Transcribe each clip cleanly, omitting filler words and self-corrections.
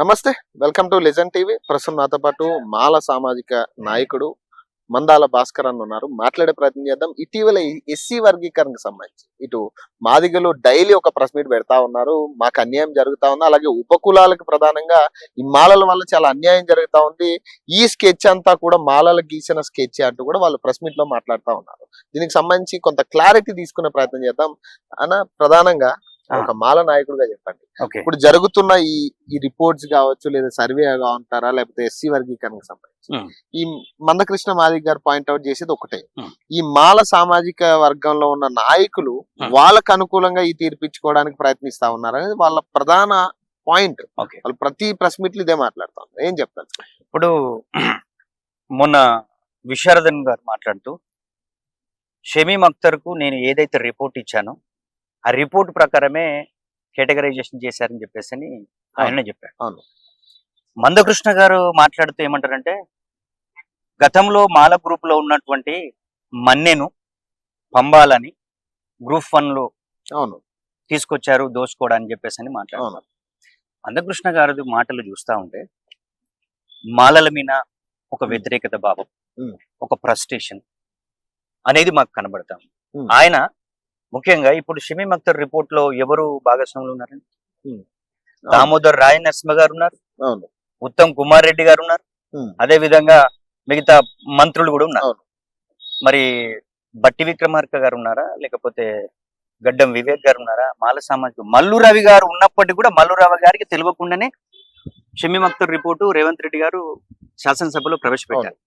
నమస్తే, welcome to legend TV. ప్రస్తుతం నాతో పాటు మాల సామాజిక నాయకుడు మందాల భాస్కర్ అన్న ఉన్నారు. మాట్లాడే ప్రయత్నం చేద్దాం. ఇటీవల ఎస్సీ వర్గీకరణకు సంబంధించి ఇటు మాదిగలు డైలీ ఒక ప్రెస్ మీట్ పెడతా ఉన్నారు. మాకు అన్యాయం జరుగుతా ఉంది, అలాగే ఉపకులాలకు ప్రధానంగా ఈ మాలల వల్ల చాలా అన్యాయం జరుగుతా ఉంది. ఈ స్కెచ్ అంతా కూడా మాలలకు గీసిన స్కెచ్ అంటూ కూడా వాళ్ళు ప్రెస్ మీట్ లో మాట్లాడుతూ ఉన్నారు. దీనికి సంబంధించి కొంత క్లారిటీ తీసుకునే ప్రయత్నం చేద్దాం అన్న. ప్రధానంగా ఒక మాల నాయకుడిగా చెప్పండి, ఇప్పుడు జరుగుతున్న ఈ రిపోర్ట్స్ కావచ్చు, లేదా సర్వే అంటారా, లేకపోతే ఎస్సీ వర్గీకరణకు సంబంధించి ఈ మందకృష్ణ మాదిగ గారు పాయింట్అవుట్ చేసేది ఒకటే, ఈ మాల సామాజిక వర్గంలో ఉన్న నాయకులు వాళ్ళకు అనుకూలంగా ఈ తీర్పిచ్చుకోవడానికి ప్రయత్నిస్తా ఉన్నారు అనేది వాళ్ళ ప్రధాన పాయింట్. వాళ్ళు ప్రతి ప్రెస్ మీట్లు ఇదే మాట్లాడుతారు. ఏం చెప్తారు? ఇప్పుడు మొన్న విశారదన్ గారు మాట్లాడుతూ షమీమ్ అఖ్తర్ కు నేను ఏదైతే రిపోర్ట్ ఇచ్చానో ఆ రిపోర్ట్ ప్రకారమే కేటగరైజేషన్ చేశారని చెప్పేసి ఆయన చెప్పారు. మందకృష్ణ గారు మాట్లాడుతూ ఏమంటారంటే, గతంలో మాల గ్రూప్ లో ఉన్నటువంటి మన్నెను పంబాలని గ్రూప్ 1 లో తీసుకొచ్చారు దోచుకోవడానికి చెప్పేసి మాట్లాడుతున్నారు. మందకృష్ణ గారి మాటలు చూస్తా ఉంటే మాలల మీద ఒక వ్యతిరేకత భావం, ఒక ఫ్రస్ట్రేషన్ అనేది మాకు కనబడతాం. ఆయన ముఖ్యంగా ఇప్పుడు షమీమ్ అఖ్తర్ రిపోర్ట్ లో ఎవరు భాగస్వాములు ఉన్నారండి? దామోదర్ రాయ నరసింహ గారు ఉన్నారు, ఉత్తమ్ కుమార్ రెడ్డి గారు ఉన్నారు, అదే విధంగా మిగతా మంత్రులు కూడా ఉన్నారు. మరి బట్టి విక్రమార్క గారు ఉన్నారా, లేకపోతే గడ్డం వివేక్ గారు ఉన్నారా? మాల సామాజిక మల్లు రవి గారు ఉన్నప్పటికీ కూడా మల్లు రవి గారికి తెలియకుండానే షమీమ్ అఖ్తర్ రిపోర్టు రేవంత్ రెడ్డి గారు శాసనసభలో ప్రవేశపెట్టారు.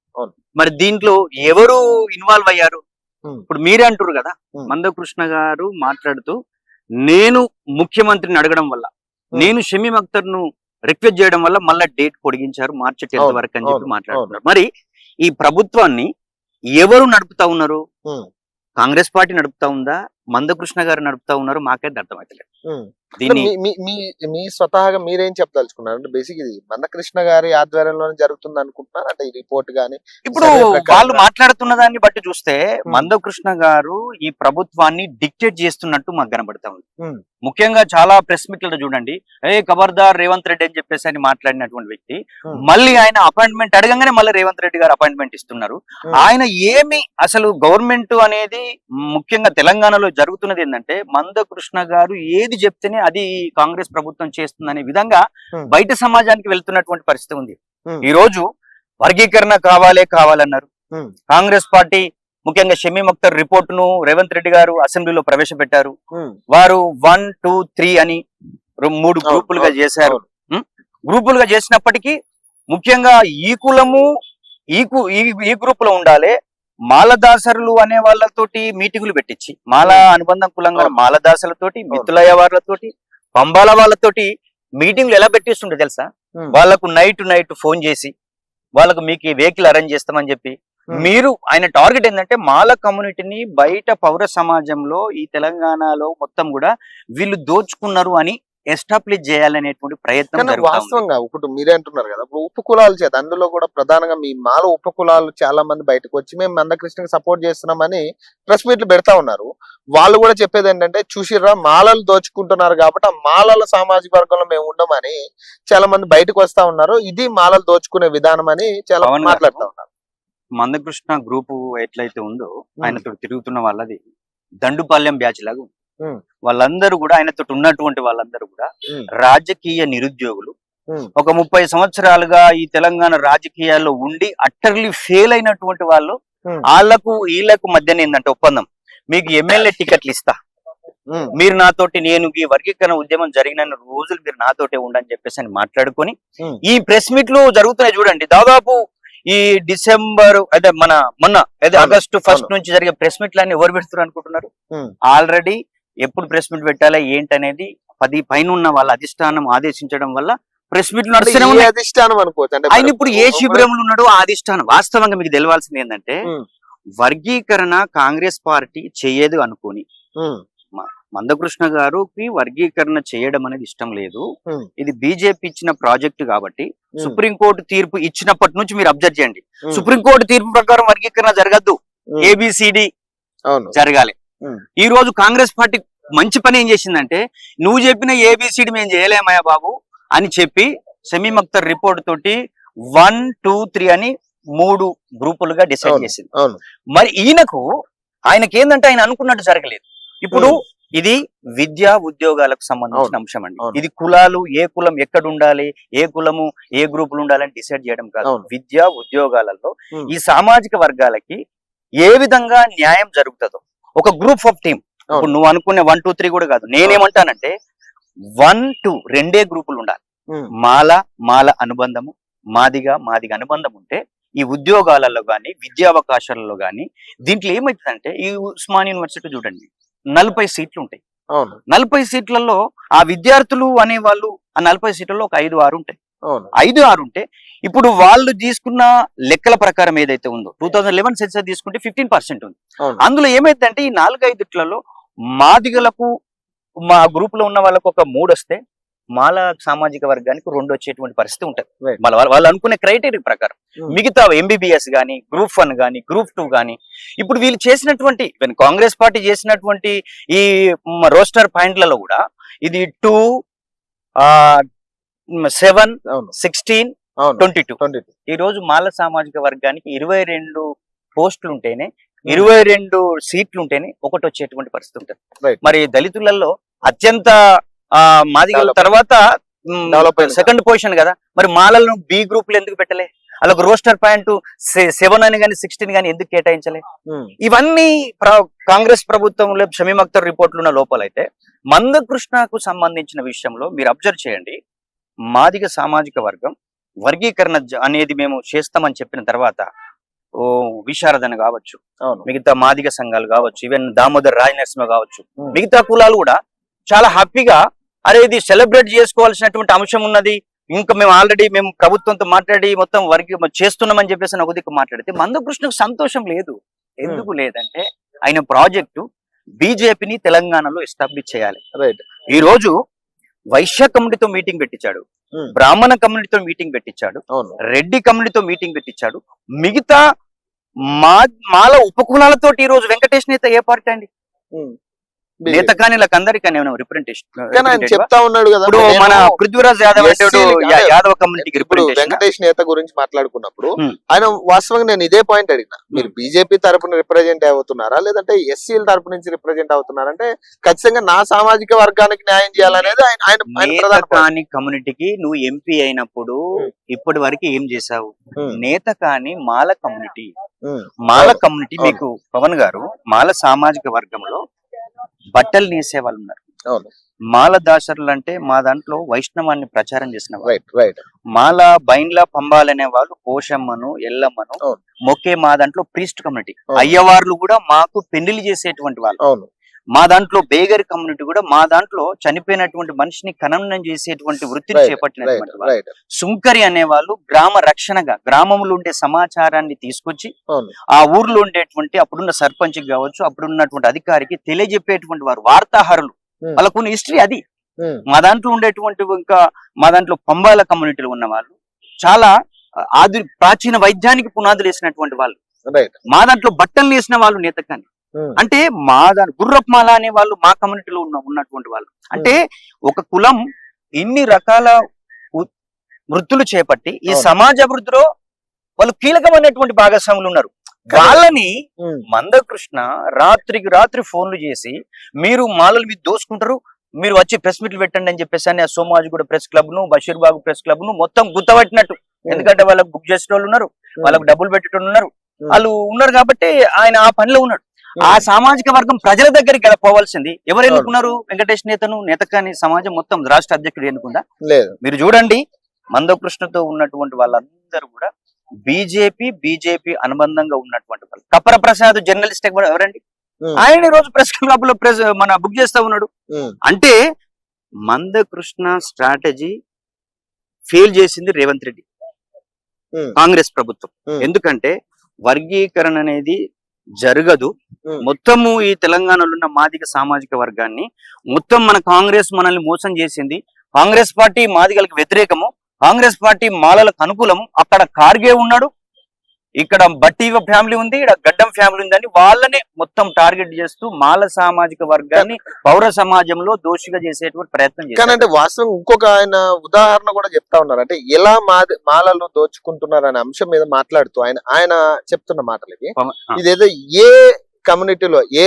మరి దీంట్లో ఎవరు ఇన్వాల్వ్ అయ్యారు? ఇప్పుడు మీరే అంటారు కదా, మందకృష్ణ గారు మాట్లాడుతూ నేను ముఖ్యమంత్రిని అడగడం వల్ల, నేను షమీమ్ అఖ్తర్ ను రిక్వెస్ట్ చేయడం వల్ల మళ్ళా డేట్ పొడిగించారు మార్చి 10th వరకు అని చెప్పి మాట్లాడుతున్నారు. మరి ఈ ప్రభుత్వాన్ని ఎవరు నడుపుతా ఉన్నారు? కాంగ్రెస్ పార్టీ నడుపుతా ఉందా, మందకృష్ణ గారు నడుపుతా ఉన్నారు? మాకైతే అర్థమైతలేదు. మీ స్వతహాగా మీరేం చెప్పదలుచుకున్నారు అంటే, బేసిక్ ఇది మందకృష్ణ గారి ఆధ్వర్యంలోనే జరుగుతుంది అనుకుంటున్నారు అంటే ఈ రిపోర్ట్ గానీ? ఇప్పుడు వాళ్ళు మాట్లాడుతున్న దాన్ని బట్టి చూస్తే మందకృష్ణ గారు ఈ ప్రభుత్వాన్ని డిక్టేట్ చేస్తున్నట్టు మాకు కనబడతా ఉంది. ముఖ్యంగా చాలా ప్రెస్ మీట్లలో చూడండి, ఖబర్దార్ రేవంత్ రెడ్డి అని చెప్పేసి అని మాట్లాడినటువంటి వ్యక్తి మళ్ళీ ఆయన అపాయింట్మెంట్ అడగంగానే మళ్ళీ రేవంత్ రెడ్డి గారు అపాయింట్మెంట్ ఇస్తున్నారు. ఆయన ఏమి అసలు గవర్నమెంట్ అనేది ముఖ్యంగా తెలంగాణలో జరుగుతున్నది ఏంటంటే, మందకృష్ణ గారు ఏది చెప్తేనే అది కాంగ్రెస్ ప్రభుత్వం చేస్తుందనే విధంగా బయట సమాజానికి వెళ్తున్నటువంటి పరిస్థితి ఉంది. ఈ రోజు వర్గీకరణ కావాలన్నారు. కాంగ్రెస్ పార్టీ ముఖ్యంగా షమీమ్ అఖ్తర్ రిపోర్ట్ ను రేవంత్ రెడ్డి గారు అసెంబ్లీలో ప్రవేశపెట్టారు. వారు 1, 2, 3 అని 3 గ్రూపులుగా చేశారు. గ్రూపులుగా చేసినప్పటికీ ముఖ్యంగా ఈ కులము ఈ గ్రూప్ లో ఉండాలి, మాలదాసరులు అనే వాళ్ళతోటి మీటింగులు పెట్టించి, మాల అనుబంధం కులంగా మాలదాసులతోటి, మిత్తులయ్య వాళ్ళతోటి, పంబాల వాళ్ళతోటి మీటింగ్లు ఎలా పెట్టిస్తుండే తెలుసా? వాళ్ళకు నైట్ ఫోన్ చేసి వాళ్ళకు మీకు వెహికల్ అరేంజ్ చేస్తామని చెప్పి, మీరు ఆయన టార్గెట్ ఏంటంటే మాల కమ్యూనిటీని బయట పౌర సమాజంలో ఈ తెలంగాణలో మొత్తం కూడా వీళ్ళు దోచుకున్నారు అని ఎస్టాబ్లిష్ చేయాలనేటువంటి ప్రయత్నం. వాస్తవంగా ఇప్పుడు మీరే అంటున్నారు కదా, ఇప్పుడు ఉపకులాల చేత, అందులో కూడా ప్రధానంగా మీ మాల ఉపకులాలు చాలా మంది బయటకు వచ్చి మేము మందకృష్ణకి సపోర్ట్ చేస్తున్నామని ప్రెస్ మీట్లు పెడతా ఉన్నారు. వాళ్ళు కూడా చెప్పేది ఏంటంటే, చూసిర్రా మాలలు దోచుకుంటున్నారు కాబట్టి ఆ మాలల సామాజిక వర్గంలో మేము ఉండమని చాలా మంది బయటకు వస్తా ఉన్నారు. ఇది మాలలు దోచుకునే విధానం అని చాలా మాట్లాడుతూ ఉన్నారు. మందకృష్ణ గ్రూపు ఎట్లయితే ఉందో ఆయనతో తిరుగుతున్న వాళ్ళది దండుపాలెం బ్యాచ్ లాగా ఉంది. వాళ్ళందరూ కూడా ఆయనతో ఉన్నటువంటి వాళ్ళందరూ కూడా రాజకీయ నిరుద్యోగులు. ఒక 30 సంవత్సరాలుగా ఈ తెలంగాణ రాజకీయాల్లో ఉండి అట్టర్లీ ఫెయిల్ అయినటువంటి వాళ్ళు. వీళ్ళకు మధ్యన ఏంటంటే ఒప్పందం, మీకు ఎమ్మెల్యే టికెట్లు ఇస్తా, మీరు నాతోటి, నేను ఈ వర్గీకరణ ఉద్యమం జరిగిన రోజులు మీరు నాతోటే ఉండని చెప్పేసి అని మాట్లాడుకొని ఈ ప్రెస్ మీట్లు జరుగుతున్నాయి చూడండి. దాదాపు ఈ డిసెంబర్ అదే మొన్న ఆగస్టు 1 నుంచి జరిగే ప్రెస్ మీట్లన్నీ ఎవరు పెడుతున్నారు అనుకుంటున్నారు? ఆల్రెడీ ఎప్పుడు ప్రెస్ మీట్ పెట్టాలా ఏంటనేది 10 పైన ఉన్న వాళ్ళ అధిష్టానం ఆదేశించడం వల్ల ప్రెస్ మీట్లు నడుస్తూనే అధిష్టానం అనుకోవచ్చు. ఆయన ఇప్పుడు ఏ శిబిరంలో ఉన్నాడో ఆ అధిష్టానం. వాస్తవంగా మీకు తెలియాల్సింది ఏంటంటే, వర్గీకరణ కాంగ్రెస్ పార్టీ చేయదు అనుకోని మందకృష్ణ గారికి వర్గీకరణ చేయడం అనేది ఇష్టం లేదు. ఇది బీజేపీ ఇచ్చిన ప్రాజెక్టు కాబట్టి సుప్రీంకోర్టు తీర్పు ఇచ్చినప్పటి నుంచి మీరు అబ్జర్వ్ చేయండి, సుప్రీంకోర్టు తీర్పు ప్రకారం వర్గీకరణ జరగద్దు, ఏబిసిడి జరగాలి. ఈ రోజు కాంగ్రెస్ పార్టీ మంచి పని ఏం చేసిందంటే, నువ్వు చెప్పిన ఏబిసిడి మేము చేయలేమయ్యా బాబు అని చెప్పి షమీ అఖ్తర్ రిపోర్ట్ తోటి 1, 2, 3 అని 3 గ్రూపులుగా డిసైడ్ అవును. చేసింది. అవును. మరి ఆయనకి ఏంటంటే ఆయన అనుకున్నట్టు జరగలేదు. ఇప్పుడు ఇది విద్యా ఉద్యోగాలకు సంబంధించిన అంశం అండి. అవును. ఇది కులాలు, ఏ కులం ఎక్కడ ఉండాలి, ఏ కులము ఏ గ్రూపులు ఉండాలని డిసైడ్ చేయడం కాదు. అవును. విద్యా ఉద్యోగాలలో ఉమ్. ఈ సామాజిక వర్గాలకి ఏ విధంగా న్యాయం జరుగుతుందో ఒక గ్రూప్ ఆఫ్ టీమ్. ఇప్పుడు అవును. నువ్వు అనుకునే 1, 2, 3 కూడా కాదు. నేనేమంటానంటే 1, 2 రెండే గ్రూపులు ఉండాలి. ఉమ్. మాల అనుబంధము, మాదిగ అనుబంధం ఉంటే ఈ ఉద్యోగాలలో కానీ విద్యావకాశాలలో కానీ దీంట్లో ఏమవుతుందంటే ఈ ఉస్మాన్ యూనివర్సిటీ చూడండి 40 సీట్లు ఉంటాయి. అవును. 40 సీట్లలో ఆ విద్యార్థులు అనేవాళ్ళు ఆ 40 సీట్లలో ఒక 5-6 ఉంటాయి. అవును. 5-6 ఉంటే ఇప్పుడు వాళ్ళు తీసుకున్న లెక్కల ప్రకారం ఏదైతే ఉందో 2011 సెన్సస్ తీసుకుంటే 15% ఉంది. అవును. అందులో ఏమైందంటే ఈ 4-5 మాదిగలకు మా గ్రూప్ లో ఉన్న వాళ్ళకు ఒక 3 వస్తే మాల సామాజిక వర్గానికి 2 వచ్చేటువంటి పరిస్థితి ఉంటుంది. Right. వాళ్ళు అనుకునే క్రైటీరియా ప్రకారం. మిగతా MBBS గానీ, Group 1 గానీ, Group 2 గానీ ఇప్పుడు వీళ్ళు చేసినటువంటి కాంగ్రెస్ పార్టీ చేసినటువంటి ఈ రోస్టర్ పాయింట్లలో కూడా ఇది 2, 7, అవును. 16, అవును. 22 ఈ రోజు మాల సామాజిక వర్గానికి 22 పోస్టులు ఉంటేనే 22 సీట్లు ఉంటేనే ఒకటి వచ్చేటువంటి పరిస్థితి ఉంటుంది. Right. మరి దళితులలో అత్యంత మాదిగల Develop. తర్వాత Develop అయింది. సెకండ్ పొజిషన్ కదా, మరి మాలలను B గ్రూపులు ఎందుకు పెట్టలే? అలాగ రోస్టర్ పాయింట్ 7 అని కానీ 16 కానీ ఎందుకు కేటాయించలే? ఉమ్. ఇవన్నీ కాంగ్రెస్ ప్రభుత్వంలో షమీ అఖ్తర్ రిపోర్ట్లు ఉన్న లోపలైతే మందకృష్ణకు సంబంధించిన విషయంలో మీరు అబ్జర్వ్ చేయండి. మాదిగ సామాజిక వర్గం వర్గీకరణ అనేది మేము చేస్తామని చెప్పిన తర్వాత విశారదన కావచ్చు, అవును. మిగతా మాదిగ సంఘాలు కావచ్చు, ఈవెన్ దామోదర్ రాజనరసింహ కావచ్చు, ఉమ్. మిగతా కులాలు కూడా చాలా హ్యాపీగా అరే ఇది సెలబ్రేట్ చేసుకోవాల్సినటువంటి అంశం ఉన్నది, ఇంకా మేము ప్రభుత్వంతో మాట్లాడి మొత్తం చేస్తున్నామని చెప్పేసి ఒక దిక్కు మాట్లాడితే మందకృష్ణకు సంతోషం లేదు. ఎందుకు లేదంటే ఆయన ప్రాజెక్టు బీజేపీని తెలంగాణలో ఎస్టాబ్లిష్ చేయాలి. రైట్. ఈ రోజు వైశ్య కమ్యూనిటీతో మీటింగ్ పెట్టించాడు, బ్రాహ్మణ కమ్యూనిటీతో మీటింగ్ పెట్టించాడు, అవును. రెడ్డి కమ్యూనిటీతో మీటింగ్ పెట్టించాడు, మిగతా మాల ఉపకులాలతో ఈ రోజు వెంకటేష్ నేత ఏ పార్టీ అండి? నేత కానీ అందరికీ కానీ ఆయన చెప్తా ఉన్నాడు కదా, ఇప్పుడు మన పృథ్వీరాజ్ యాదవ్ SC యాదవ కమ్యూనిటీకి ఇప్పుడు వెంకటేష్ నేత గురించి మాట్లాడుకున్నప్పుడు ఆయన వాస్తవంగా నేను ఇదే పాయింట్ అడిగిన, మీరు బీజేపీ తరపున రిప్రజెంట్ అవుతున్నారా లేదంటే ఎస్సీల తరపు నుంచి రిప్రజెంట్ అవుతున్నారంటే ఖచ్చితంగా నా సామాజిక వర్గానికి న్యాయం చేయాలనేది ఆయన కాని కమ్యూనిటీకి నువ్వు ఎంపీ అయినప్పుడు ఇప్పటి వరకు ఏం చేశావు? నేత కాని మాల కమ్యూనిటీ మీకు పవన్ గారు మాల సామాజిక వర్గంలో బట్టలు నేసే వాళ్ళు ఉన్నారు. మాల దాసరులు అంటే మా దాంట్లో వైష్ణవాన్ని ప్రచారం చేసిన వాళ్ళు. మాల బైన్ల పంబాలనే వాళ్ళు పోషమ్మను ఎల్లమ్మను మొక్కే మా దాంట్లో ప్రీస్ట్ కమ్యూనిటీ. అయ్యవార్లు కూడా మాకు పెళ్లిళ్ళు చేసేటువంటి వాళ్ళు. మా దాంట్లో బేగర్ కమ్యూనిటీ కూడా మా దాంట్లో చనిపోయినటువంటి మనిషిని ఖననం చేసేటువంటి వృత్తిని చేపట్టినటువంటి వాళ్ళు. సుంకరి అనే వాళ్ళు గ్రామ రక్షణగా గ్రామంలో ఉండే సమాచారాన్ని తీసుకొచ్చి ఆ ఊర్లో ఉండేటువంటి అప్పుడున్న సర్పంచ్ కావచ్చు, అప్పుడున్నటువంటి అధికారికి తెలియజెప్పేటువంటి వారు వార్తాహరులు. వాళ్ళకున్న హిస్టరీ అది. మా దాంట్లో ఉండేటువంటి ఇంకా మా దాంట్లో పంబాల కమ్యూనిటీలో ఉన్న వాళ్ళు చాలా ప్రాచీన వైద్యానికి పునాదులు వేసినటువంటి వాళ్ళు. మా దాంట్లో బట్టలు వేసిన వాళ్ళు నేత కానీ అంటే మా గుర్రప్ మాల అనే వాళ్ళు మా కమ్యూనిటీలో ఉన్నటువంటి వాళ్ళు. అంటే ఒక కులం ఇన్ని రకాల వృత్తులు చేపట్టి ఈ సమాజ అభివృద్ధిలో వాళ్ళు కీలకమైనటువంటి భాగస్వాములు ఉన్నారు. వాళ్ళని మందకృష్ణ రాత్రికి రాత్రి ఫోన్లు చేసి మీరు మాలలు మీరు దోసుకుంటారు, మీరు వచ్చి ప్రెస్ మీట్లు పెట్టండి అని చెప్పేసి అని సోమాజిగూడ ప్రెస్ క్లబ్ ను బషీర్బాగ్ ప్రెస్ క్లబ్ ను మొత్తం గుత్తపట్టినట్టు. ఎందుకంటే వాళ్ళకు బుక్ చేసే వాళ్ళు ఉన్నారు, వాళ్ళకు డబ్బులు పెట్టేటోళ్ళు ఉన్నారు, వాళ్ళు ఉన్నారు కాబట్టి ఆయన ఆ పనిలో ఉన్నాడు. ఆ సామాజిక వర్గం ప్రజల దగ్గరికి పోవాల్సింది ఎవరు ఎన్నుకున్నారు? వెంకటేష్ నేతను నేత కానీ సమాజం మొత్తం రాష్ట్ర అధ్యక్షుడు ఎన్నుకుందా? మీరు చూడండి మందకృష్ణతో ఉన్నటువంటి వాళ్ళందరూ కూడా బీజేపీ అనుబంధంగా ఉన్నటువంటి వాళ్ళు. కప్పర ప్రసాద్ జర్నలిస్ట్ ఎవరండి? ఆయన రోజు ప్రెస్ క్లబ్ లో మన బుక్ చేస్తా ఉన్నాడు. అంటే మందకృష్ణ స్ట్రాటజీ ఫెయిల్ చేసింది రేవంత్ రెడ్డి కాంగ్రెస్ ప్రభుత్వం. ఎందుకంటే వర్గీకరణ అనేది జరగదు. మొత్తము ఈ తెలంగాణలో ఉన్న మాదిగ సామాజిక వర్గాన్ని మొత్తం మన కాంగ్రెస్ మనల్ని మోసం చేసింది. కాంగ్రెస్ పార్టీ మాదిగలకు వ్యతిరేకము, కాంగ్రెస్ పార్టీ మాలలకు అనుకూలము. అక్కడ ఖార్గే ఉన్నాడు, ఇక్కడ బట్టి ఫ్యామిలీ ఉంది, ఇక్కడ గడ్డం ఫ్యామిలీ ఉందని వాళ్ళనే మొత్తం టార్గెట్ చేస్తూ మాల సామాజిక వర్గాన్ని పౌర సమాజంలో దోషిగా చేసేటువంటి ప్రయత్నం చేశారు. కానీ అంటే వాస్తవం ఇంకొక ఆయన ఉదాహరణ కూడా చెప్తా ఉన్నారు. అంటే ఎలా మాలలు దోచుకుంటున్నారు అనే అంశం మీద మాట్లాడుతూ ఆయన చెప్తున్న మాటలు ఇదేదో ఏ కమ్యూనిటీలో ఏ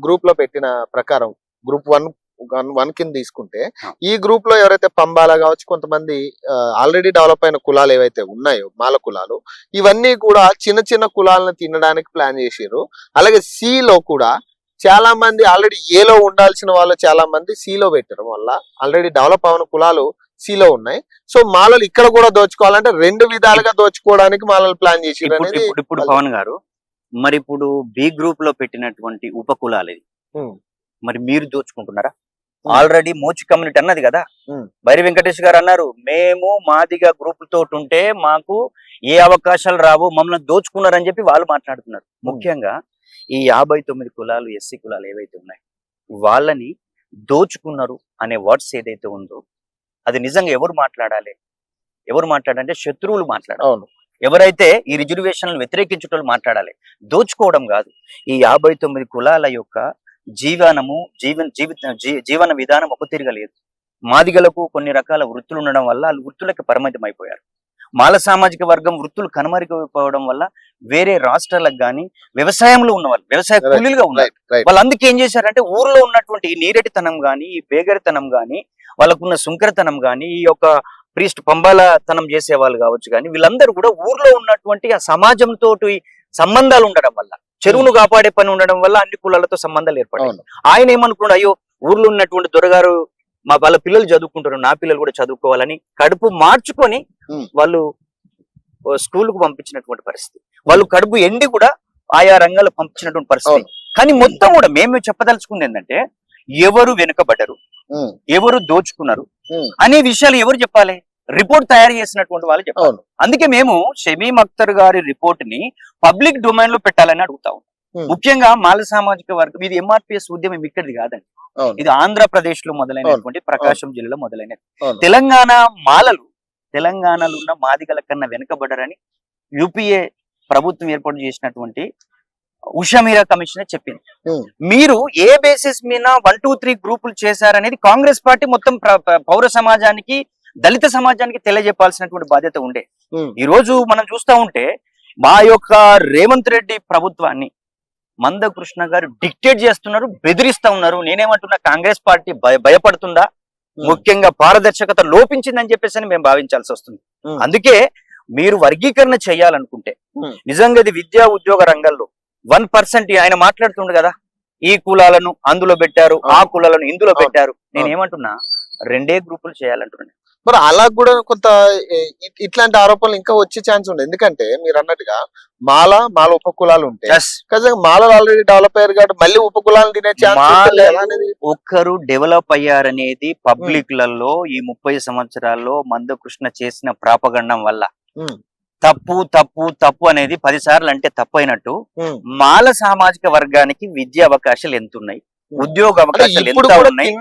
గ్రూప్ లో పెట్టిన ప్రకారం గ్రూప్ 1 కింద తీసుకుంటే ఈ గ్రూప్ లో ఎవరైతే పంబాల కావచ్చు, కొంతమంది ఆల్రెడీ డెవలప్ అయిన కులాలు ఏవైతే ఉన్నాయో మాల కులాలు, ఇవన్నీ కూడా చిన్న చిన్న కులాలను తినడానికి ప్లాన్ చేసారు. అలాగే సి లో కూడా చాలా మంది ఆల్రెడీ ఏలో ఉండాల్సిన వాళ్ళు చాలా మంది సిలో పెట్టడం వల్ల ఆల్రెడీ డెవలప్ అయిన కులాలు సిలో ఉన్నాయి. సో మాలలు ఇక్కడ కూడా దోచుకోవాలంటే 2 విధాలుగా దోచుకోవడానికి మాలలు ప్లాన్ చేసారు అనేది. ఇప్పుడు పవన్ గారు, మరి ఇప్పుడు బి గ్రూప్ లో పెట్టినటువంటి ఉపకులాలు ఇది మరి మీరు దోచుకుంటున్నారా? ఆల్రెడీ మోచి కమ్యూనిటీ అన్నది కదా, బైరి వెంకటేష్ గారు అన్నారు, మేము మాదిగా గ్రూప్ తోటి ఉంటే మాకు ఏ అవకాశాలు రావు, మమ్మల్ని దోచుకున్నారని చెప్పి వాళ్ళు మాట్లాడుతున్నారు. ముఖ్యంగా ఈ 59 కులాలు ఎస్సీ కులాలు ఏవైతే ఉన్నాయి వాళ్ళని దోచుకున్నారు అనే వర్డ్స్ ఏదైతే ఉందో అది నిజంగా ఎవరు మాట్లాడాలి? ఎవరు మాట్లాడాలంటే శత్రువులు మాట్లాడాలి. ఎవరైతే ఈ రిజర్వేషన్లను వ్యతిరేకించుటోళ్ళు మాట్లాడాలి, దోచుకోవడం కాదు. ఈ 59 కులాల యొక్క జీవన విధానం ఒక తిరగలేదు. మాదిగలకు కొన్ని రకాల వృత్తులు ఉండడం వల్ల వాళ్ళు వృత్తులకు పరిమితం అయిపోయారు. మాల సామాజిక వర్గం వృత్తులు కనుమరుగైపోవడం వల్ల వేరే రాష్ట్రాలకు గాని వ్యవసాయంలో ఉన్నవాళ్ళు, వ్యవసాయ కూలీలుగా ఉన్నారు. వాళ్ళు అందుకే ఏం చేశారంటే ఊర్లో ఉన్నటువంటి నీరెటితనం గాని, ఈ బేగరితనం గాని, వాళ్ళకున్న సుంకరతనం గాని, ఈ యొక్క ప్రీస్ట్ పంబాలతనం చేసే వాళ్ళు కావచ్చు కానీ వీళ్ళందరూ కూడా ఊర్లో ఉన్నటువంటి ఆ సమాజంతో సంబంధాలు ఉండడం వల్ల, చెరువును కాపాడే పని ఉండడం వల్ల అన్ని కులాలతో సంబంధాలు ఏర్పడాయి. ఆయన ఏమనుకున్నాడు, అయ్యో ఊర్లో ఉన్నటువంటి దొరగారు వాళ్ళ పిల్లలు చదువుకుంటారు, నా పిల్లలు కూడా చదువుకోవాలని కడుపు మార్చుకొని వాళ్ళు స్కూల్ కు పంపించినటువంటి పరిస్థితి, వాళ్ళు కడుపు ఎండి కూడా ఆయా రంగాలు పంపించినటువంటి పరిస్థితి. కానీ మొత్తం కూడా మేము చెప్పదలుచుకుంది ఏంటంటే ఎవరు వెనుకబడ్డరు, ఎవరు దోచుకున్నారు అనే విషయాలు ఎవరు చెప్పాలి? రిపోర్ట్ తయారు చేసినటువంటి వాళ్ళు చెప్పాలి. అందుకే మేము షమీం అఖ్తర్ గారి రిపోర్ట్ ని పబ్లిక్ డొమైన్ లో పెట్టాలని అడుగుతా ఉన్నాం. ముఖ్యంగా మాల సామాజిక వర్గం ఇది ఎంఆర్పిఎస్ ఉద్యమం ఇక్కడిది కాదండి, ఇది ఆంధ్రప్రదేశ్ లో మొదలైనటువంటి ప్రకాశం జిల్లాలో మొదలైనది. తెలంగాణ మాలలు తెలంగాణలో ఉన్న మాదిగల కన్నా వెనుకబడ్డారని యూపీఏ ప్రభుత్వం ఏర్పాటు చేసినటువంటి ఉషమీరా కమిషన్ చెప్పింది. మీరు ఏ బేసిస్ మీద 1, 2, 3 గ్రూపులు చేశారనేది కాంగ్రెస్ పార్టీ మొత్తం పౌర సమాజానికి, దళిత సమాజానికి తెలియజెప్పాల్సినటువంటి బాధ్యత ఉండే. ఈ రోజు మనం చూస్తా ఉంటే మా యొక్క రేవంత్ రెడ్డి ప్రభుత్వాన్ని మందకృష్ణ గారు డిక్టేట్ చేస్తున్నారు, బెదిరిస్తా ఉన్నారు. నేనేమంటున్నా, కాంగ్రెస్ పార్టీ భయపడుతుందా? ముఖ్యంగా పారదర్శకత లోపించిందని చెప్పేసి మేము భావించాల్సి వస్తుంది. అందుకే మీరు వర్గీకరణ చేయాలనుకుంటే నిజంగా ఇది విద్యా ఉద్యోగ రంగంలో 1% ఆయన మాట్లాడుతుండు కదా, ఈ కులాలను అందులో పెట్టారు, ఆ కులాలను ఇందులో పెట్టారు. నేనేమంటున్నా, 2 గ్రూపులు చేయాలంటున్నాను. మరి అలా కూడా కొంత ఇట్లాంటి ఆరోపణలు ఇంకా వచ్చే ఛాన్స్ ఉంది. ఎందుకంటే మీరు అన్నట్టుగా మాల ఉపకులాలు ఉంటాయి, మాలలు ఆల్రెడీ డెవలప్ అయ్యారు కాబట్టి మళ్ళీ ఉపకులాలను తినే ఛాన్స్. ఒక్కరు డెవలప్ అయ్యారనేది పబ్లిక్ లలో ఈ 30 సంవత్సరాల్లో మందకృష్ణ చేసిన ప్రాపగండం వల్ల తప్పు తప్పు తప్పు అనేది 10 సార్లు అంటే తప్పు అయినట్టు మాల సామాజిక వర్గానికి విద్యా అవకాశాలు ఎంత ఉన్నాయి, ఉద్యోగ అవకాశాలు ఎంత ఉన్నాయి,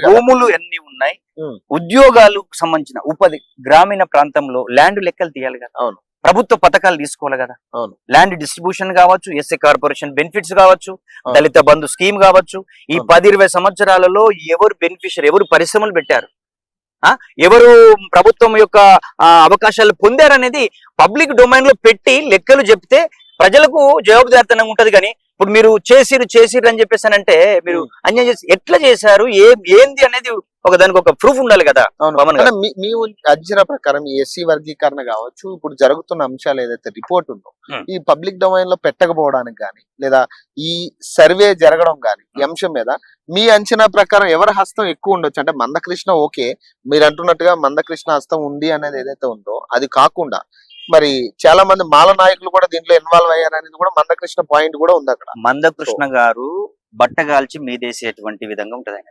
భూములు ఎన్ని ఉన్నాయి, ఉద్యోగాలకు సంబంధించిన ఉపాధి, గ్రామీణ ప్రాంతంలో ల్యాండ్ లెక్కలు తీయాలి కదా, ప్రభుత్వ పథకాలు తీసుకోవాలి కదా, ల్యాండ్ డిస్ట్రిబ్యూషన్ కావచ్చు, ఎస్సీ కార్పొరేషన్ బెనిఫిట్స్ కావచ్చు, దళిత బంధు స్కీమ్ కావచ్చు. ఈ 10-20 సంవత్సరాలలో ఎవరు బెనిఫిషియరీ, ఎవరు పరిశ్రమలు పెట్టారు, ఎవరు ప్రభుత్వం యొక్క అవకాశాలు పొందారనేది పబ్లిక్ డొమైన్ లో పెట్టి లెక్కలు చెప్తే ప్రజలకు జవాబుదారితనంగా ఉంటది. కానీ ఇప్పుడు మీరు చేసిరు అని చెప్పేసానంటే మీరు అన్యాయం చేసి ఎట్లా చేశారు, ఏంది అనేది దానికి ఒక ప్రూఫ్ ఉండాలి కదా. మీ అంచనా ప్రకారం ఈ ఎస్సీ వర్గీకరణ కావచ్చు, ఇప్పుడు జరుగుతున్న అంశాలు ఏదైతే రిపోర్ట్ ఉందో ఈ పబ్లిక్ డొమైన్ లో పెట్టకపోవడానికి గానీ లేదా ఈ సర్వే జరగడం గానీ ఈ అంశం మీద మీ అంచనా ప్రకారం ఎవరి హస్తం ఎక్కువ ఉండొచ్చు? అంటే మందకృష్ణ ఓకే, మీరు అంటున్నట్టుగా మందకృష్ణ హస్తం ఉంది అనేది ఏదైతే ఉందో అది కాకుండా మరి చాలా మంది మాల నాయకులు కూడా దీంట్లో ఇన్వాల్వ్ అయ్యారనేది కూడా మందకృష్ణ పాయింట్ కూడా ఉంది అక్కడ. మందకృష్ణ గారు బట్టగాల్చి మీదేసేటువంటి విధంగా ఉంటది ఆయన.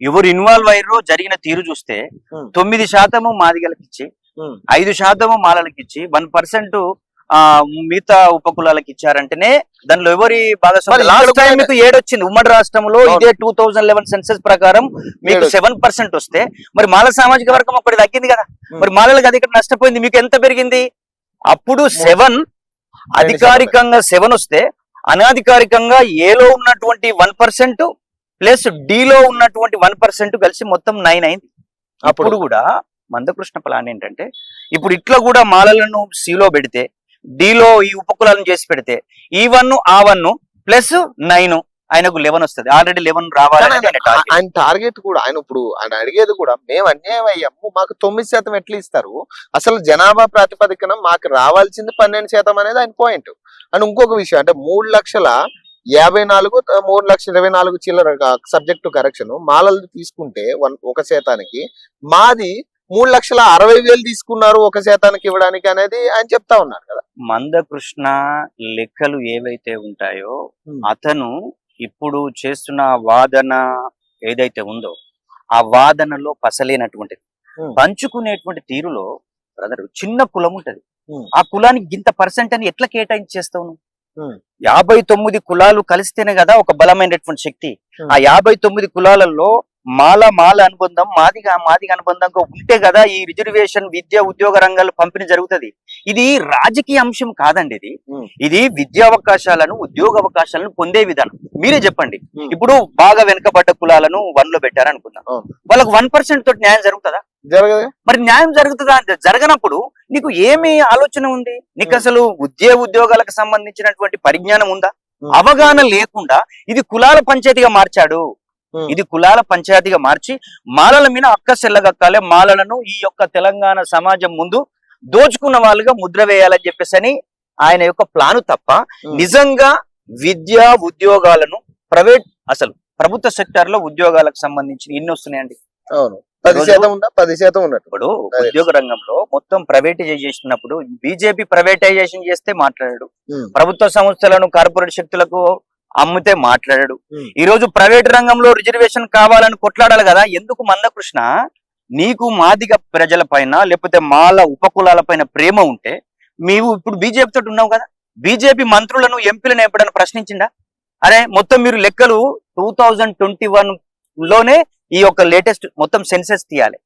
ఎవరు ఇన్వాల్వ్ అయ్యారో జరిగిన తీరు చూస్తే 9% మాదిగలకి ఇచ్చి, 5% మాలలకి ఇచ్చి, 1% మిగతా ఉపకులాలకు ఇచ్చారంటేనే దానిలో ఎవరి భాగస్వామ్యం? లాస్ట్ టైం మీకు 7 వచ్చింది ఉమ్మడి రాష్ట్రంలో, ఇదే 2011 సెన్సస్ ప్రకారం మీకు 7% వస్తే మరి మాల సామాజిక వర్గం ఒకటి తగ్గింది కదా. మరి మాలలకు అది ఇక్కడ నష్టపోయింది, మీకు ఎంత పెరిగింది? అప్పుడు 7 అధికారికంగా 7 వస్తే అనధికారికంగా ఏలో ఉన్నటువంటి 1% ప్లస్ డిలో ఉన్నటువంటి 1% కలిసి మొత్తం 9 అయింది. అప్పుడు కూడా మందకృష్ణ ప్లాన్ ఏంటంటే ఇప్పుడు ఇట్లా కూడా మాలలను సిలో పెడితే డిలో ఈ ఉపకులాలను చేసి పెడితే ఈ 1 ఆ 1 ప్లస్ 9 ఆయనకు 11 వస్తుంది. ఆల్రెడీ 11 రావాలి. ఆయన టార్గెట్ కూడా ఆయన ఇప్పుడు ఆయన అడిగేది కూడా మేము అన్యాయం అయ్యాము, మాకు 9% ఎట్లా ఇస్తారు, అసలు జనాభా ప్రాతిపదికన మాకు రావాల్సింది 12% అనేది ఆయన పాయింట్. అండ్ ఇంకొక విషయం అంటే 3,54,000 3,24,000 చిల్లర సబ్జెక్టు కరెక్షన్ మాలలు తీసుకుంటే 1% మాది 3,60,000 తీసుకున్నారు 1% ఇవ్వడానికి అనేది ఆయన చెప్తా ఉన్నారు కదా. మందకృష్ణ లెక్కలు ఏవైతే ఉంటాయో అతను ఇప్పుడు చేస్తున్న వాదన ఏదైతే ఉందో ఆ వాదనలో పసలేనటువంటిది. పంచుకునేటువంటి తీరులో బ్రదర్ చిన్న కులం ఉంటది, ఆ కులానికి ఇంత పర్సెంట్ అని ఎట్లా కేటాయించేస్తావు నువ్వు? 59 కులాలు కలిస్తేనే కదా ఒక బలమైనటువంటి శక్తి. ఆ 59 కులాలలో మాల అనుబంధం మాదిగా అనుబంధంగా ఉంటే కదా ఈ రిజర్వేషన్ విద్య ఉద్యోగ రంగాలు పంపిణీ జరుగుతుంది. ఇది రాజకీయ అంశం కాదండి, ఇది విద్యా అవకాశాలను ఉద్యోగ అవకాశాలను పొందే విధానం. మీరే చెప్పండి. ఇప్పుడు బాగా వెనుకబడ్డ కులాలను 1 లో పెట్టారనుకుందాం, వాళ్ళకు 1% తోటి న్యాయం జరుగుతుందా? జరగదు. మరి న్యాయం జరుగుతుందా? జరగనప్పుడు నీకు ఏమి ఆలోచన ఉంది? నీకు అసలు ఉద్యోగాలకు సంబంధించినటువంటి పరిజ్ఞానం ఉందా? అవగాహన లేకుండా ఇది కులాల పంచాయతీగా మార్చాడు. ఇది కులాల పంచాయతీగా మార్చి మాలల మీద అక్కసెల్లగక్కాలే, మాలలను ఈ యొక్క తెలంగాణ సమాజం ముందు దోచుకున్న వాళ్ళుగా ముద్ర వేయాలని చెప్పేసి అని ఆయన యొక్క ప్లాను తప్ప నిజంగా విద్యా ఉద్యోగాలను అసలు ప్రభుత్వ సెక్టార్ లో ఉద్యోగాలకు సంబంధించి ఎన్ని వస్తున్నాయండి? అవును, 10% ఉన్నట్టు. ఇప్పుడు ఉద్యోగ రంగంలో మొత్తం ప్రైవేటైజేషన్ చేసినప్పుడు బీజేపీ ప్రైవేటైజేషన్ చేస్తే మాట్లాడాడు, ప్రభుత్వ సంస్థలను కార్పొరేట్ శక్తులకు అమ్మితే మాట్లాడాడు. ఈ రోజు ప్రైవేట్ రంగంలో రిజర్వేషన్ కావాలని కొట్లాడాలి కదా. ఎందుకు మందకృష్ణ నీకు మాదిగ ప్రజల పైన లేకపోతే మాల ఉపకులాల పైన ప్రేమ ఉంటే నీవు ఇప్పుడు బీజేపీ తోటి ఉన్నావు కదా, బీజేపీ మంత్రులను ఎంపీలను ఎప్పుడైనా ప్రశ్నించిందా? అరే మొత్తం మీరు లెక్కలు 2021 లోనే ఈ యొక్క లేటెస్ట్ మొత్తం సెన్సెస్ తీయాలి.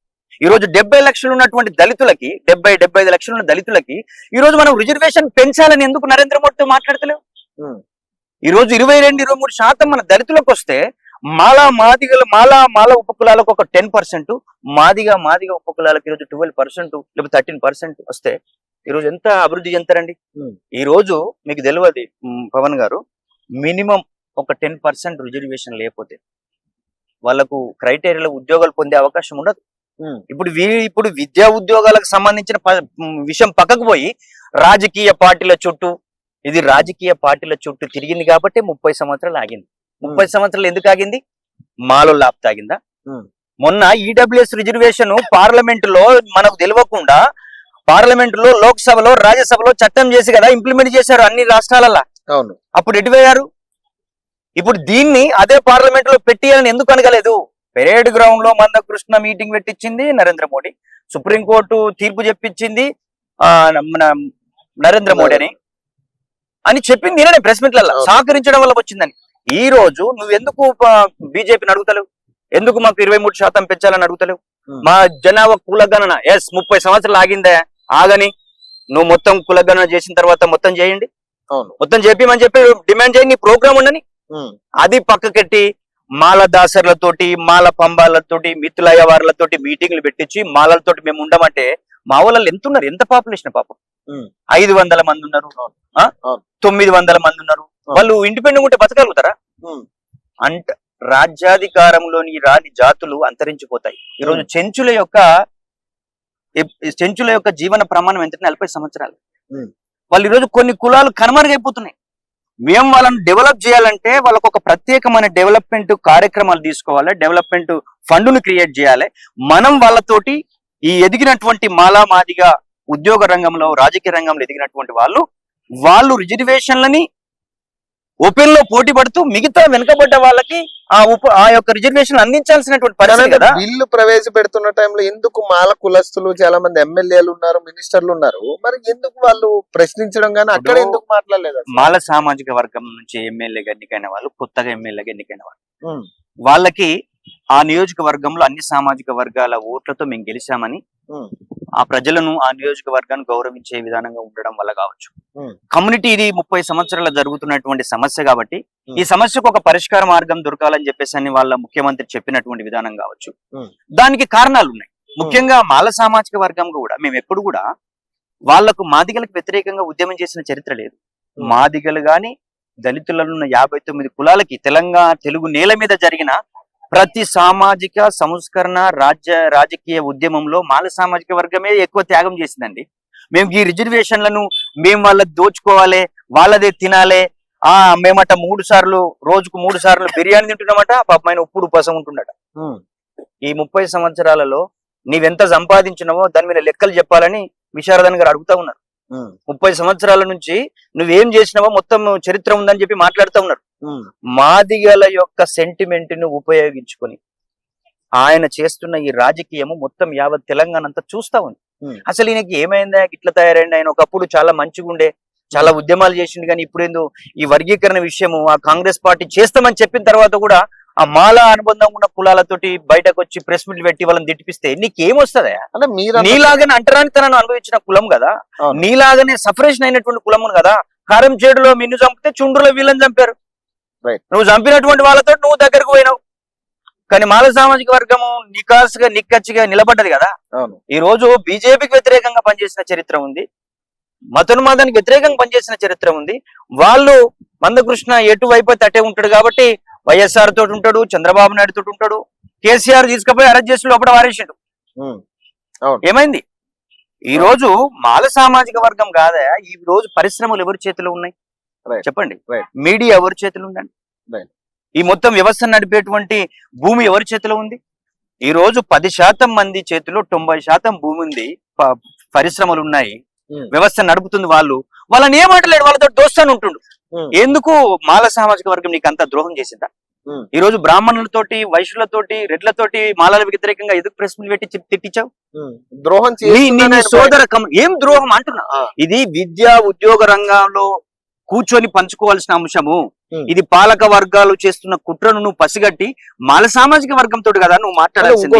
ఈ రోజు 70 లక్షలు ఉన్నటువంటి దళితులకి 75 లక్షలు ఉన్న దళితులకి ఈ రోజు మనం రిజర్వేషన్ పెంచాలని ఎందుకు నరేంద్ర మోడీతో మాట్లాడతలేవు? ఈ రోజు 22-23% మన దళితులకు వస్తే మాల ఉపకులాలకు ఒక 10%, మాదిగా ఉపకులాలకు ఈరోజు 12% లేకపోతే 13% వస్తే ఈరోజు ఎంత అభివృద్ధి చెందుతారండి? ఈ రోజు మీకు తెలియదు పవన్ గారు, మినిమం ఒక 10% రిజర్వేషన్ లేకపోతే వాళ్ళకు క్రైటీరియాలో ఉద్యోగాలు పొందే అవకాశం ఉండదు. ఇప్పుడు విద్యా ఉద్యోగాలకు సంబంధించిన విషయం పక్కకు పోయి రాజకీయ పార్టీల చుట్టూ తిరిగింది కాబట్టి 30 సంవత్సరాలు ఆగింది. 30 సంవత్సరాలు ఎందుకు ఆగింది? మాలో లాప్ తాగిందా? మొన్న ఈడబ్ల్యూఎస్ రిజర్వేషన్ పార్లమెంట్ లో మనకు తెలియకుండా పార్లమెంటులో లోక్సభలో రాజ్యసభలో చట్టం చేసి కదా ఇంప్లిమెంట్ చేశారు అన్ని రాష్ట్రాలలో. అవును, అప్పుడు ఎటుపోయారు? ఇప్పుడు దీన్ని అదే పార్లమెంట్ లో పెట్టియాలని ఎందుకు అనగలేదు? పెరేడ్ గ్రౌండ్ లో మందకృష్ణ మీటింగ్ పెట్టించింది నరేంద్ర మోడీ, సుప్రీంకోర్టు తీర్పు చెప్పించింది మన నరేంద్ర మోడీ అని చెప్పింది నేనే ప్రెస్ మీట్లలో సహకరించడం వల్ల వచ్చిందని. ఈ రోజు నువ్వు ఎందుకు బీజేపీని అడుగుతలేవు? ఎందుకు మాకు 23% పెంచాలని అడుగుతలేవు? మా జనాభా కులగణన 30 సంవత్సరాలు ఆగిందే, ఆగని నువ్వు మొత్తం కులగణన చేసిన తర్వాత మొత్తం చేయండి, మొత్తం చెప్పమని చెప్పి డిమాండ్ చేయండి, నీ ప్రోగ్రామ్ ఉండని. అది పక్కకెట్టి మాల దాసర్లతోటి మాల పంబాలతోటి మిత్తులయ్య వారులతోటి మీటింగ్లు పెట్టించి మాలలతోటి మేము ఉండమంటే మా వాళ్ళు ఎంత ఉన్నారు? ఎంత పాపులేషన్ పాపం? 500 మంది ఉన్నారు, 900 మంది ఉన్నారు. వాళ్ళు ఇండిపెండెంట్ ఉంటే బతకగలుగుతారా? అంట రాజ్యాధికారంలోని రాని జాతులు అంతరించిపోతాయి. ఈరోజు చెంచుల యొక్క జీవన ప్రమాణం ఎంత? 40 సంవత్సరాలు. వాళ్ళు ఈరోజు కొన్ని కులాలు కనుమరుగైపోతున్నాయి. మేము వాళ్ళని డెవలప్ చేయాలంటే వాళ్ళకు ఒక ప్రత్యేకమైన డెవలప్మెంట్ కార్యక్రమాలు తీసుకోవాలి, డెవలప్మెంట్ ఫండ్ను క్రియేట్ చేయాలి. మనం వాళ్ళతోటి ఈ ఎదిగినటువంటి మాదిగా ఉద్యోగ రంగంలో రాజకీయ రంగంలో ఎదిగినటువంటి వాళ్ళు రిజర్వేషన్లని ఓపెన్ లో పోటీ పడుతూ మిగతా వెనుకబడ్డ వాళ్ళకి ఆ యొక్క రిజర్వేషన్ అందించాల్సినటువంటి పరిస్థితి కదా. బిల్లు ప్రవేశపెడుతున్న టైంలో ఎందుకు మాల కులస్తులు చాలా మంది ఎమ్మెల్యేలు ఉన్నారు, మినిస్టర్లు ఉన్నారు, మరి ఎందుకు వాళ్ళు ప్రశ్నించడం కానీ అక్కడ ఎందుకు మాట్లాడలేదు? మాల సామాజిక వర్గం నుంచి ఎమ్మెల్యేగా ఎన్నికైన వాళ్ళు, కొత్తగా ఎమ్మెల్యేగా ఎన్నికైన వాళ్ళు, వాళ్ళకి ఆ నియోజకవర్గంలో అన్ని సామాజిక వర్గాల ఓట్లతో మేము గెలిచామని ఆ ప్రజలను ఆ నియోజకవర్గాన్ని గౌరవించే విధానంగా ఉండడం వల్ల కావచ్చు. ఉమ్. కమ్యూనిటీ ఇది 30 సంవత్సరాల జరుగుతున్నటువంటి సమస్య కాబట్టి ఉమ్. ఈ సమస్యకు ఒక పరిష్కార మార్గం దొరకాలని చెప్పేసి అని వాళ్ళ ముఖ్యమంత్రి చెప్పినటువంటి విధానం కావచ్చు. ఉమ్. దానికి కారణాలు ఉన్నాయి. ముఖ్యంగా మాల సామాజిక వర్గం కూడా మేము ఎప్పుడు కూడా వాళ్లకు మాదిగలకు వ్యతిరేకంగా ఉద్యమం చేసిన చరిత్ర లేదు. మాదిగలు గాని దళితులలో ఉన్న 59 కులాలకి తెలుగు నేల మీద జరిగిన ప్రతి సామాజిక సంస్కరణ రాజకీయ ఉద్యమంలో మాల సామాజిక వర్గమే ఎక్కువ త్యాగం చేసిందండి. మేము ఈ రిజర్వేషన్లను మేము వాళ్ళకి దోచుకోవాలి, వాళ్ళదే తినాలి, మేమట రోజుకు 3 సార్లు బిర్యానీ తింటున్నామట, పాపమైన ఉప్పుడు ఉపసం ఉంటున్నాడు. ఈ 30 సంవత్సరాలలో నీవెంత సంపాదించినవో దాని మీద లెక్కలు చెప్పాలని విశారదన్ గారు అడుగుతా ఉన్నారు. 30 సంవత్సరాల నుంచి నువ్వేం చేసినావో మొత్తం చరిత్ర ఉందని చెప్పి మాట్లాడుతూ ఉన్నారు. మాదిగల యొక్క సెంటిమెంట్ ను ఉపయోగించుకొని ఆయన చేస్తున్న ఈ రాజకీయము మొత్తం యావత్ తెలంగాణ అంతా చూస్తా ఉంది. అసలు ఈయనకి ఏమైందా ఇట్లా తయారైంది? ఆయన ఒకప్పుడు చాలా మంచిగా ఉండే, చాలా ఉద్యమాలు చేసిండు, కానీ ఇప్పుడేందో ఈ వర్గీకరణ విషయము ఆ కాంగ్రెస్ పార్టీ చేస్తామని చెప్పిన తర్వాత కూడా ఆ మాల అనుబంధం ఉన్న కులాలతోటి బయటకు వచ్చి ప్రెస్ మీట్ పెట్టి వాళ్ళని తిట్టిపిస్తే నీకేమొస్తుందా? అంటే నీలాగానే అంటరానితనాన్ని అనుభవించిన కులం కదా, నీలాగానే సపరేషన్ అయినటువంటి కులం కదా. కారం చేడులో నిన్ను చంపితే చుండ్రులో వీళ్ళని చంపారు. నువ్వు చంపినటువంటి వాళ్ళతో నువ్వు దగ్గరకు పోయినావు. కానీ మాల సామాజిక వర్గము నిక్కచ్చిగా నిలబడ్డది కదా. ఈ రోజు బీజేపీకి వ్యతిరేకంగా పనిచేసిన చరిత్ర ఉంది, మతోన్మాదానికి వ్యతిరేకంగా పనిచేసిన చరిత్ర ఉంది. వాళ్ళు మందకృష్ణ ఎటువైపు అట్టే ఉంటాడు కాబట్టి వైఎస్ఆర్ తోటి ఉంటాడు, చంద్రబాబు నాయుడు తోటి ఉంటాడు. కేసీఆర్ తీసుకుపోయి అరెస్ట్ చేసి లోపల వారేసిండు. ఏమైంది? ఈ రోజు మాల సామాజిక వర్గం కాదా, ఈ రోజు పరిశ్రమలు ఎవరి చేతిలో ఉన్నాయి చెప్పండి? మీడియా ఎవరి చేతిలో ఉందండి? ఈ మొత్తం వ్యవస్థను నడిపేటువంటి భూమి ఎవరి చేతిలో ఉంది? ఈ రోజు 10% మంది చేతిలో 90% భూమి ఉంది, పరిశ్రమలు ఉన్నాయి, వ్యవస్థ నడుపుతుంది. వాళ్ళని ఏమంటలేడు, వాళ్ళతో దోస్తాను ఉంటుండు. ఎందుకు మాల సామాజిక వర్గం నీకు అంత ద్రోహం చేసిందా? ఈ రోజు బ్రాహ్మణులతోటి, వైశ్యులతోటి, రెడ్లతోటి మాలల వ్యతిరేకంగా ఎందుకు ప్రెస్ మీట్ పెట్టి తిట్టించావు? ద్రోహం సోదర ఏం ద్రోహం అంటున్నా? ఇది విద్యా ఉద్యోగ రంగంలో కూర్చొని పంచుకోవాల్సిన అంశము. ఇది పాలక వర్గాలు చేస్తున్న కుట్రను నువ్వు పసిగట్టి మాల సామాజిక వర్గంతో కదా నువ్వు మాట్లాడాల్సింది.